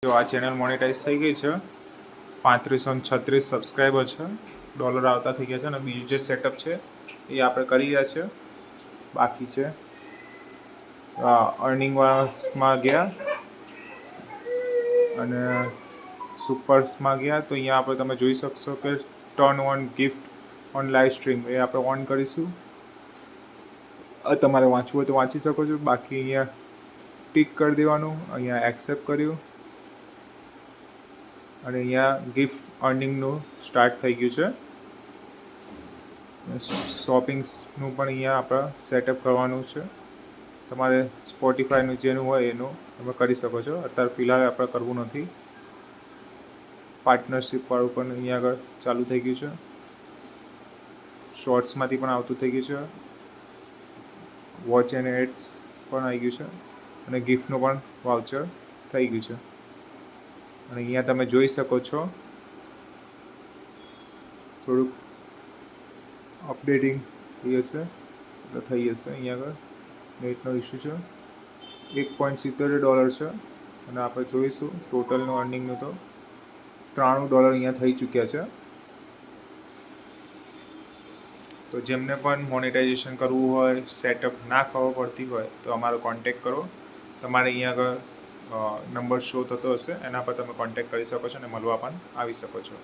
જો આ channel monetise થઈ ગઈ છે, 3536 સબસ્ક્રાઈબર છે, ડોલર આવતા થઈ ગયા છે. અને બીજું જે સેટઅપ છે એ આપણે કરી રહ્યા છે. બાકી છે અર્નિંગમાં ગયા અને સુપર્સમાં ગયા તો અહીંયા આપણે તમે જોઈ શકશો કે turn on gift on live stream એ આપણે ઓન કરીશું. તમારે વાંચવું હોય તો વાંચી શકો છો. બાકી અહીંયા ટિક કરી દેવાનું. અહીંયા એક્સેપ્ટ કર્યું અને અહીંયા ગિફ્ટ અર્નિંગનું સ્ટાર્ટ થઈ ગયું છે. શોપિંગ્સનું પણ અહીંયા આપણે સેટઅપ કરવાનું છે. તમારે સ્પોટીફાઈનું જેનું હોય એનું તમે કરી શકો છો. અત્યારે ફિલહાલ આપણે કરવું નથી. પાર્ટનરશિપવાળું પણ અહીંયા આગળ ચાલુ થઈ ગયું છે. શોર્ટ્સમાંથી પણ આવતું થઈ ગયું છે. વોચ એન્ડ એડ્સ પણ આવી ગયું છે અને ગિફ્ટનું પણ વાઉચર થઈ ગયું છે. અને અહીંયા તમે જોઈ શકો છો થોડુંક અપડેટિંગ થઈ હશે એટલે થઈ જશે. અહીંયા આગળ નેટનો ઇસ્યુ છે. $1.70 છે અને આપણે જોઈશું ટોટલનું અર્નિંગનું તો $93 અહીંયા થઈ ચૂક્યા છે. તો જેમને પણ મોનેટાઇઝેશન કરવું હોય, સેટઅપ ના ખબર પડતી હોય તો અમારો કોન્ટેક કરો. તમારે અહીંયા આગળ નંબર શો થતો હશે, એના પર તમે કોન્ટેક કરી શકો છો અને મળવા પણ આવી શકો છો.